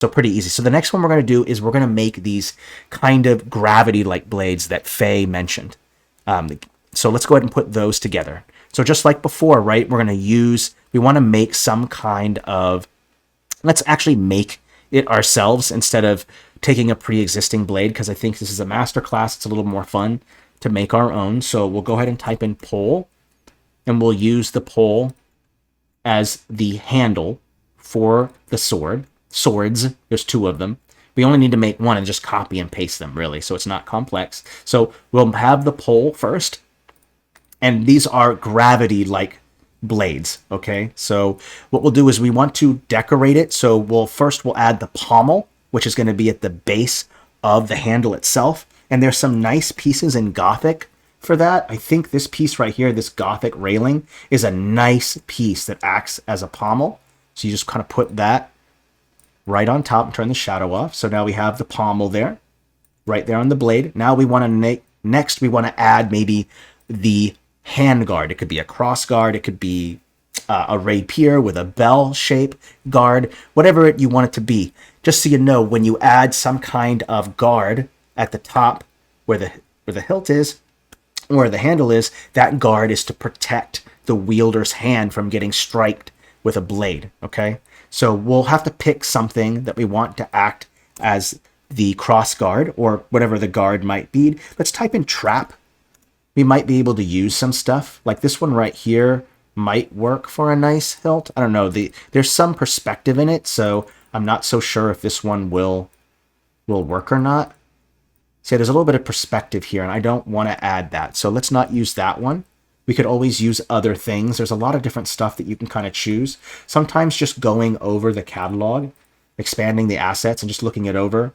So pretty easy. So the next one we're going to do is we're going to make these kind of gravity-like blades that Faye mentioned. So let's go ahead and put those together. So just like before, right, we want to make some kind of, let's actually make it ourselves instead of taking a pre-existing blade, because I think this is a masterclass. It's a little more fun to make our own. So we'll go ahead and type in pole, and we'll use the pole as the handle for the swords. There's two of them. We only need to make one and just copy and paste them, really, so it's not complex. So we'll have the pole first, and these are gravity-like blades, okay? So what we'll do is we want to decorate it. So we'll add the pommel, which is going to be at the base of the handle itself. And there's some nice pieces in Gothic for that. I think this piece right here, this Gothic railing, is a nice piece that acts as a pommel. So you just kind of put that right on top and turn the shadow off. So now we have the pommel there, right there on the blade. Now we want to next we want to add maybe the hand guard. It could be a cross guard. It could be a rapier with a bell shape guard, whatever you want it to be. Just so you know, when you add some kind of guard at the top where the hilt is, or the handle is, that guard is to protect the wielder's hand from getting striked with a blade, okay? So we'll have to pick something that we want to act as the cross guard, or whatever the guard might be. Let's type in trap. We might be able to use some stuff. Like this one right here might work for a nice hilt. I don't know. There's some perspective in it, so I'm not so sure if this one will work or not. See, there's a little bit of perspective here, and I don't want to add that. So let's not use that one. We could always use other things. There's a lot of different stuff that you can kind of choose. Sometimes just going over the catalog, expanding the assets, and just looking it over.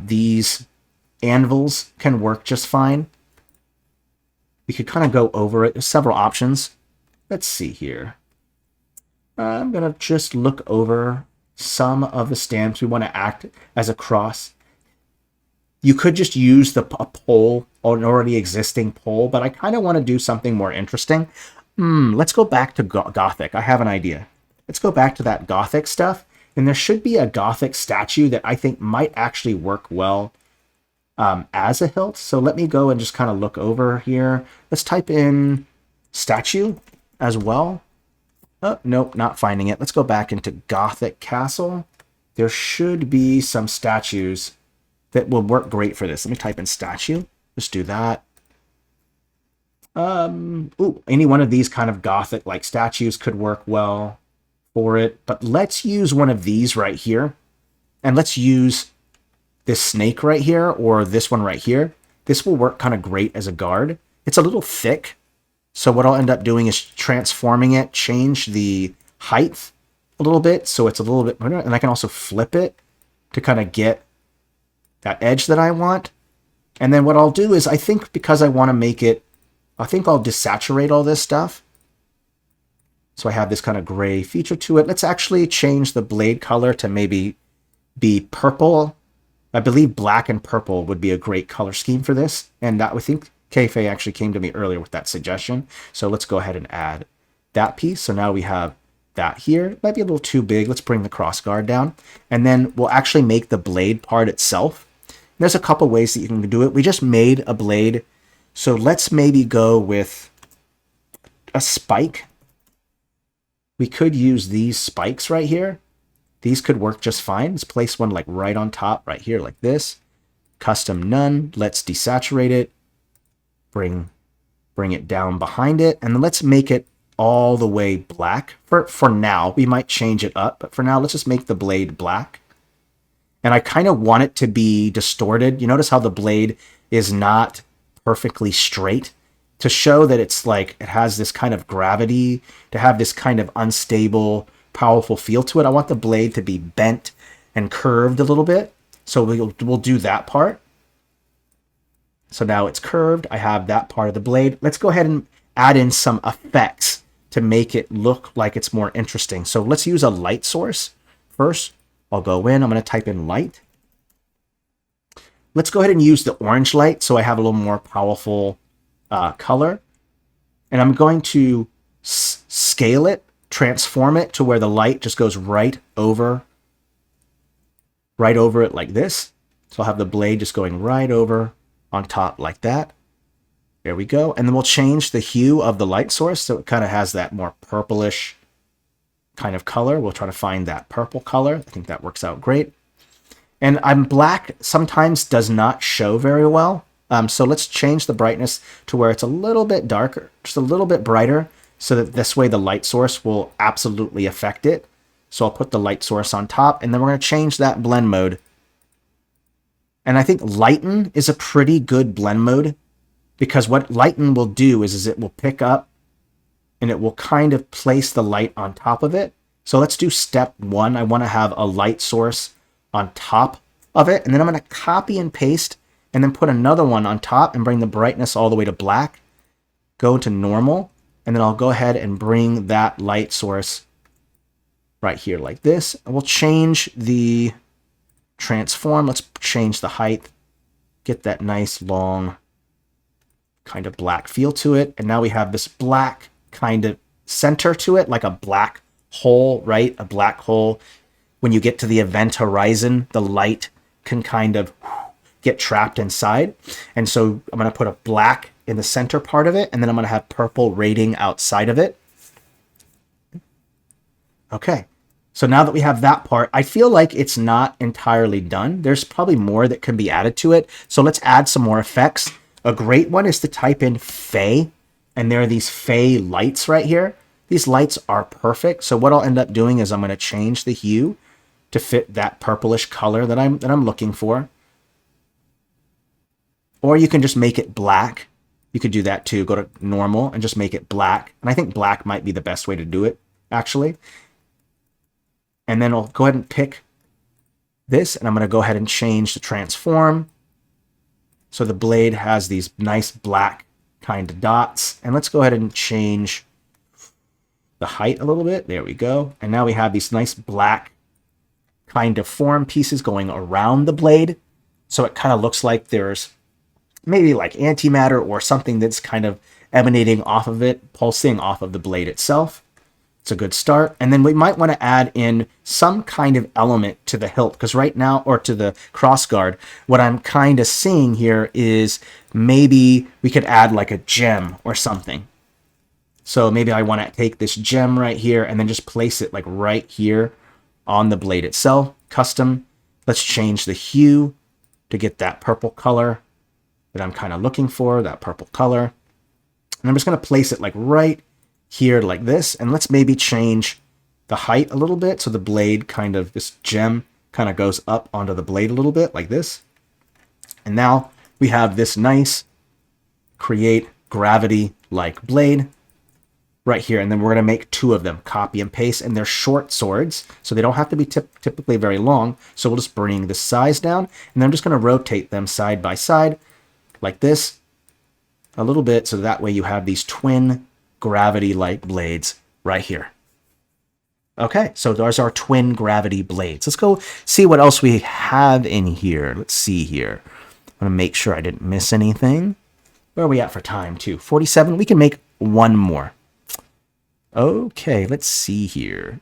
These anvils can work just fine. We could kind of go over it. There's several options. Let's see here. I'm going to just look over some of the stamps we want to act as a cross. You could just use a pole, an already existing pole, but I kind of want to do something more interesting. Let's go back to Gothic. I have an idea. Let's go back to that Gothic stuff, and there should be a Gothic statue that I think might actually work well as a hilt. So let me go and just kind of look over here. Let's type in statue as well. Oh, nope, not finding it. Let's go back into Gothic Castle. There should be some statues that will work great for this. Let me type in statue. Just do that. Any one of these kind of Gothic-like statues could work well for it. But let's use one of these right here. And let's use this snake right here, or this one right here. This will work kind of great as a guard. It's a little thick. So what I'll end up doing is transforming it, change the height a little bit, so it's a little bit, and I can also flip it to kind of get that edge that I want. And then what I'll do is, I think because I want to make it, I think I'll desaturate all this stuff. So I have this kind of gray feature to it. Let's actually change the blade color to maybe be purple. I believe black and purple would be a great color scheme for this. And I think Kei-Fei actually came to me earlier with that suggestion. So let's go ahead and add that piece. So now we have that here. It might be a little too big. Let's bring the cross guard down. And then we'll actually make the blade part itself. There's a couple ways that you can do it. We just made a blade. So let's maybe go with a spike. We could use these spikes right here. These could work just fine. Let's place one like right on top, right here, like this. Custom none. Let's desaturate it. Bring it down behind it. And then let's make it all the way black. For now, we might change it up. But for now, let's just make the blade black. And I kind of want it to be distorted. You notice how the blade is not perfectly straight? To show that it's like, it has this kind of gravity, to have this kind of unstable, powerful feel to it. I want the blade to be bent and curved a little bit. So we'll do that part. So now it's curved. I have that part of the blade. Let's go ahead and add in some effects to make it look like it's more interesting. So let's use a light source first. I'll go in. I'm going to type in light. Let's go ahead and use the orange light so I have a little more powerful color. And I'm going to scale it, transform it to where the light just goes right over right over it like this. So I'll have the blade just going right over on top like that. There we go. And then we'll change the hue of the light source so it kind of has that more purplish kind of color. We'll try to find that purple color. I think that works out great. And black sometimes does not show very well. So let's change the brightness to where it's a little bit darker, just a little bit brighter, so that this way the light source will absolutely affect it. So I'll put the light source on top, and then we're going to change that blend mode. And I think lighten is a pretty good blend mode, because what lighten will do is it will pick up and it will kind of place the light on top of it. So let's do step 1. I want to have a light source on top of it, and then I'm going to copy and paste and then put another one on top and bring the brightness all the way to black, go to normal, and then I'll go ahead and bring that light source right here like this. And we'll change the transform. Let's change the height, get that nice long kind of black feel to it. And now we have this black kind of center to it, like a black hole, right? A black hole. When you get to the event horizon, the light can kind of get trapped inside. And so I'm going to put a black in the center part of it, and then I'm going to have purple rating outside of it. Okay. So now that we have that part, I feel like it's not entirely done. There's probably more that can be added to it. So let's add some more effects. A great one is to type in Fey, and there are these Fey lights right here. These lights are perfect. So what I'll end up doing is I'm going to change the hue to fit that purplish color that I'm looking for. Or you can just make it black. You could do that too. Go to normal and just make it black. And I think black might be the best way to do it, actually. And then I'll go ahead and pick this, and I'm going to go ahead and change the transform. So the blade has these nice black kind of dots. And let's go ahead and change the height a little bit. There we go. And now we have these nice black kind of form pieces going around the blade. So it kind of looks like there's maybe like antimatter or something that's kind of emanating off of it, pulsing off of the blade itself. It's a good start. And then we might want to add in some kind of element to the hilt, because right now, or to the crossguard, what I'm kind of seeing here is maybe we could add like a gem or something. So maybe I want to take this gem right here and then just place it like right here on the blade itself. Custom. Let's change the hue to get that purple color that I'm kind of looking for, that purple color. And I'm just going to place it like right here like this. And let's maybe change the height a little bit so the blade kind of, this gem kind of goes up onto the blade a little bit like this. And now we have this nice create gravity like blade right here. And then we're going to make 2 of them, copy and paste, and they're short swords, so they don't have to be typically very long. So we'll just bring the size down, and then I'm just going to rotate them side by side like this a little bit, so that way you have these twin gravity-like blades right here. Okay, so there's our twin gravity blades. Let's go see what else we have in here. Let's see here. I'm going to make sure I didn't miss anything. Where are we at for time, too? 47? We can make 1 more. Okay, let's see here.